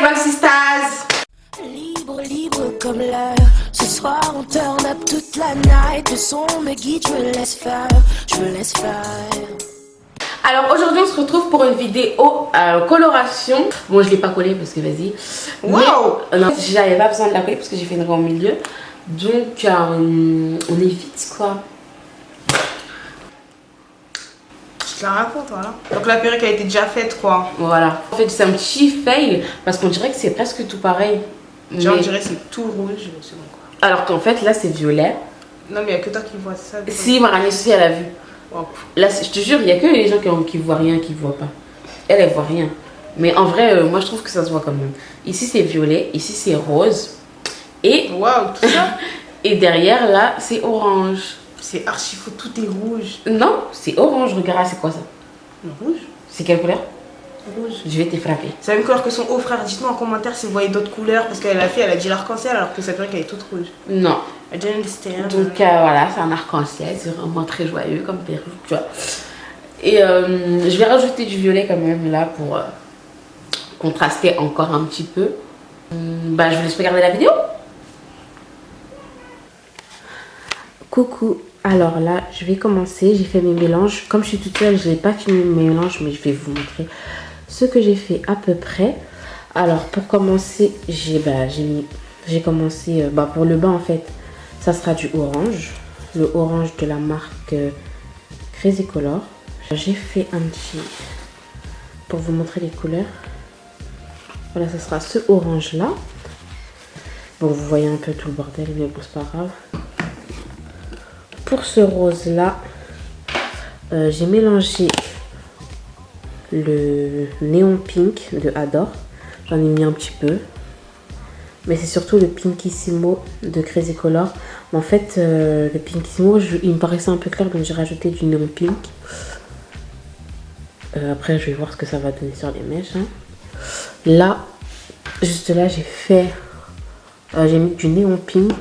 Rival Sisters. Libre, libre comme l'air. Ce soir on turn up toute la night. Le son me guide, je me laisse faire. Je me laisse faire. Alors aujourd'hui on se retrouve pour une vidéo coloration. Bon je l'ai pas collée parce que vas-y. Wow. Non, j'avais pas besoin de la coller parce que j'ai fait une roue au milieu. Donc on est vite quoi. Je te la raconte voilà. Donc la perruque a été déjà faite quoi. Voilà. En fait c'est un petit fail parce qu'on dirait que c'est presque tout pareil. Genre on dirait que c'est tout rouge. C'est bon quoi. Alors qu'en fait là c'est violet. Non mais il n'y a que toi qui vois ça. Si Marani aussi elle a vu. Wow. Là je te jure il y a que les gens qui voient rien, qui voient pas. Elle voit rien. Mais en vrai moi je trouve que ça se voit quand même. Ici c'est violet, ici c'est rose. Et waouh, tout ça. Et derrière là c'est orange. C'est archi faux, tout est rouge. Non, c'est orange, regarde, c'est quoi ça? Le rouge. C'est quelle couleur? Rouge. Je vais te frapper. C'est la même couleur que son haut frère. Dites-moi en commentaire si vous voyez d'autres couleurs. Parce qu'elle a fait, elle a dit l'arc-en-ciel alors que sa perruque elle est toute rouge. Non. I don't understand. Donc voilà, c'est un arc-en-ciel, c'est vraiment très joyeux comme perruque, tu vois. Et je vais rajouter du violet quand même là pour contraster encore un petit peu. Bah je vous laisse regarder la vidéo. Coucou, alors là je vais commencer, j'ai fait mes mélanges. Comme je suis toute seule, je n'ai pas fini mes mélanges, mais je vais vous montrer ce que j'ai fait à peu près. Alors pour commencer, j'ai commencé, pour le bas en fait, ça sera du orange. Le orange de la marque Crazy Color. J'ai fait un petit, pour vous montrer les couleurs. Voilà, ça sera ce orange là. Bon, vous voyez un peu tout le bordel, mais bon, c'est pas grave. Pour ce rose là, j'ai mélangé le néon pink de Adore. J'en ai mis un petit peu. Mais c'est surtout le Pinkissimo de Crazy Color. En fait, le Pinkissimo, il me paraissait un peu clair, donc j'ai rajouté du néon pink. Après, je vais voir ce que ça va donner sur les mèches. Hein. Là, juste là, j'ai mis du néon pink.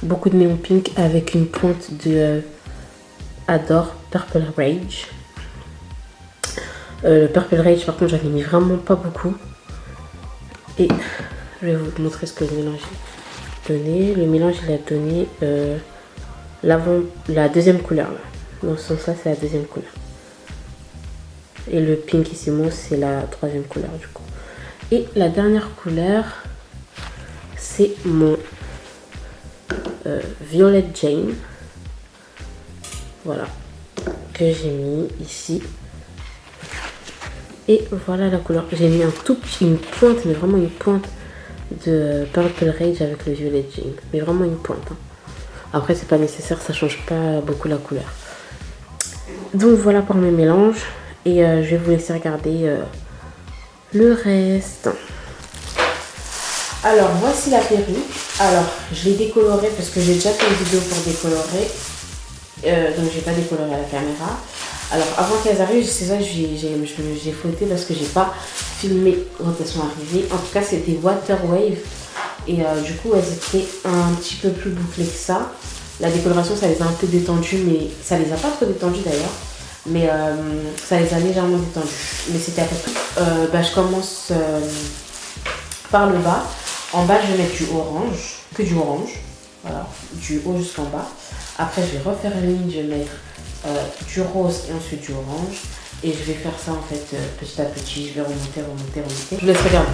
Beaucoup de néon pink avec une pointe de Adore Purple Rage. Le Purple Rage, par contre, j'en ai mis vraiment pas beaucoup. Et je vais vous montrer ce que le mélange a donné. Le mélange, il a donné la deuxième couleur. Là. Dans ce sens-là, c'est la deuxième couleur. Et le Pinkissimo, c'est la troisième couleur, du coup. Et la dernière couleur, c'est mon Violet Jane, voilà, que j'ai mis ici. Et voilà la couleur. J'ai mis un tout petit, une pointe, mais vraiment une pointe de Purple Rage avec le Violet Jane, mais vraiment une pointe. Hein. Après c'est pas nécessaire, ça change pas beaucoup la couleur. Donc voilà pour mes mélanges et je vais vous laisser regarder le reste. Alors voici la perruque. Alors je l'ai décolorée parce que j'ai déjà fait une vidéo pour décolorer. Donc j'ai pas décoloré à la caméra. Alors avant qu'elles arrivent, c'est ça que j'ai fauté parce que j'ai pas filmé quand elles sont arrivées. En tout cas c'était Water Wave. Et du coup elles étaient un petit peu plus bouclées que ça. La décoloration ça les a un peu détendues, mais ça les a pas trop détendues d'ailleurs. Mais ça les a légèrement détendues. Mais c'était à peu près. Je commence par le bas. En bas, je vais mettre du orange, que du orange, voilà, du haut jusqu'en bas. Après, je vais refaire une ligne, je vais mettre du rose et ensuite du orange. Et je vais faire ça en fait petit à petit, je vais remonter. Je vous laisse regarder.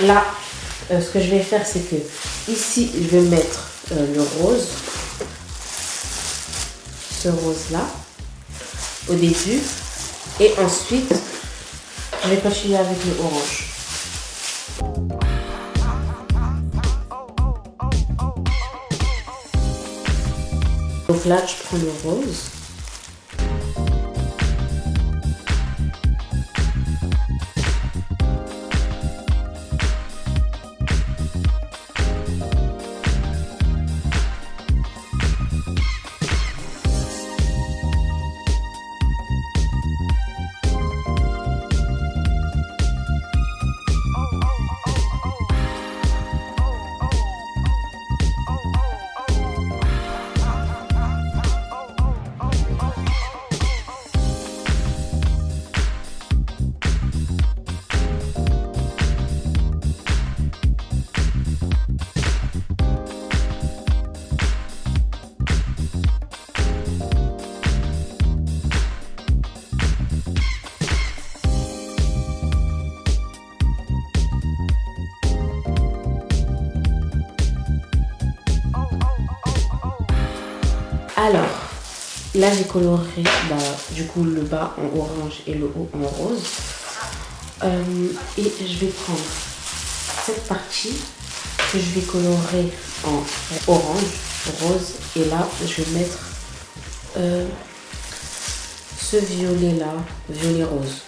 Là, ce que je vais faire, c'est que ici, je vais mettre le rose, ce rose là. au début. Et ensuite, je vais continuer avec le orange. Donc là, je prends le rose. Alors, là j'ai coloré du coup le bas en orange et le haut en rose. Et je vais prendre cette partie que je vais colorer en orange, rose. Et là, je vais mettre ce violet là, violet rose.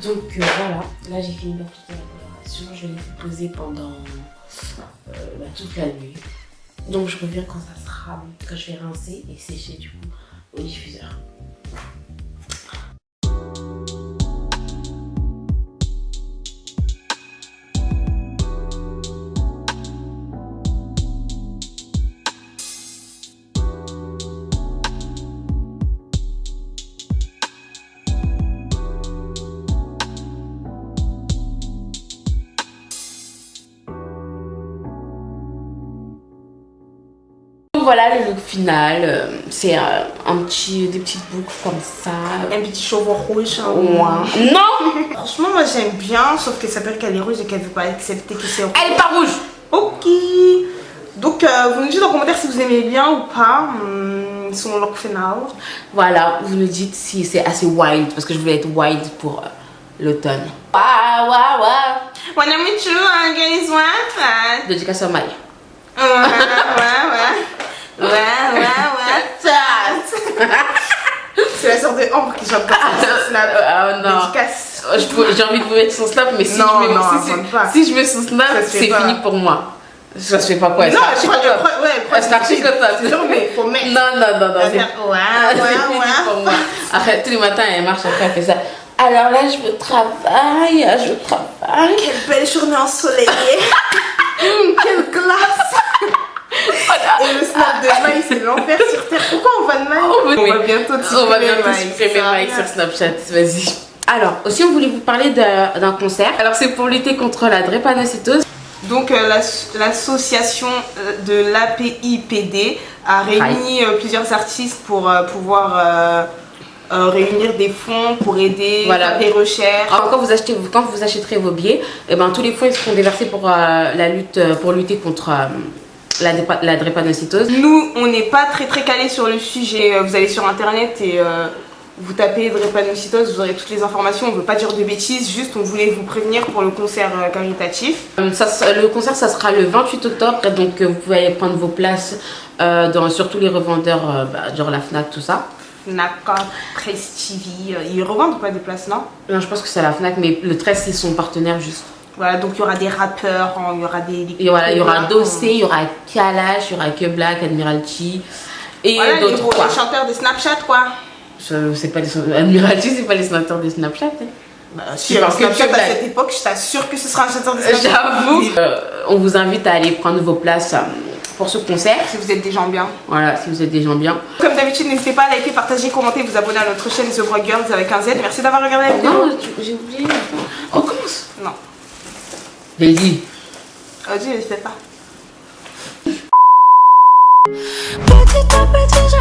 Donc voilà, là j'ai fini d'appliquer la coloration, je l'ai posée pendant toute la nuit. Donc je reviens quand ça sera, quand je vais rincer et sécher du coup au diffuseur. voilà le look final. C'est des petites boucles comme ça. Un petit cheveu rouge. Hein. Ouais. Non. Franchement, moi j'aime bien, sauf que ça peut être qu'elle est rouge et qu'elle veut pas accepter que c'est rouge. Elle est pas rouge. Ok. Donc, vous nous dites en commentaire si vous aimez bien ou pas son look final. Voilà, vous nous dites si c'est assez wild, parce que je voulais être wild pour l'automne. Waouh, waouh, waouh. When I'm with you, I'm getting swamp. Dédicace à Maï. Ouais. C'est la sorte de Ambre qui chante pas son snap. Non. Dédicace. J'ai envie de vous mettre son snap, mais si Non, je mets non, si je mets son snap, Ça se fait c'est pas. fini pour moi. Ça se fait pas quoi? Non, je crois que C'est archi comme ça. c'est sûr, mais faut mettre. Non. Ouais. C'est fini pour moi. Après, tous les matins, elle marche, après, elle fait ça. Alors là, je travaille. Quelle belle journée ensoleillée. Quelle glace. Et le snap de Maï, c'est l'enfer sur terre. Pourquoi on va de Maï? On va bientôt supprimer Maï sur Snapchat. Vas-y. Alors, aussi, on voulait vous parler d'un concert. Alors, c'est pour lutter contre la drépanocytose. Donc, l'association de l'APIPD a réuni plusieurs artistes pour pouvoir réunir des fonds pour aider, faire des recherches. Alors, quand vous achèterez vos billets, et ben, tous les fonds ils seront déversés pour pour lutter contre la drépanocytose. Nous, on n'est pas très calés sur le sujet. Vous allez sur internet et vous tapez drépanocytose, vous aurez toutes les informations. On ne veut pas dire de bêtises, juste on voulait vous prévenir pour le concert caritatif. Le concert, ça sera le 28 octobre, donc vous pouvez aller prendre vos places sur tous les revendeurs, genre la Fnac, tout ça. Fnac, Prestivi, ils revendent pas des places, non? Non, je pense que c'est la Fnac, mais le 13 c'est son partenaire juste. Voilà, donc il y aura des rappeurs, il y aura des... Et voilà, il y aura Dossé, il y aura Kalash, il y aura Que Black, Admiralty et voilà, d'autres quoi. Les chanteurs de Snapchat quoi. C'est pas les Admiralty, c'est pas les chanteurs de Snapchat. Hein. Bah, si, alors Snapchat à cette époque, je t'assure que ce sera un chanteur de Snapchat. J'avoue. On vous invite à aller prendre vos places pour ce concert. Si vous êtes des gens bien. Voilà, si vous êtes des gens bien. Comme d'habitude, n'hésitez pas à liker, partager, commenter, vous abonner à notre chaîne The Broke Girls avec un Z. Merci d'avoir regardé la vidéo. Non, j'ai oublié. On commence. Non. J'ai dit. Oh Dieu, je sais pas. Petit à petit,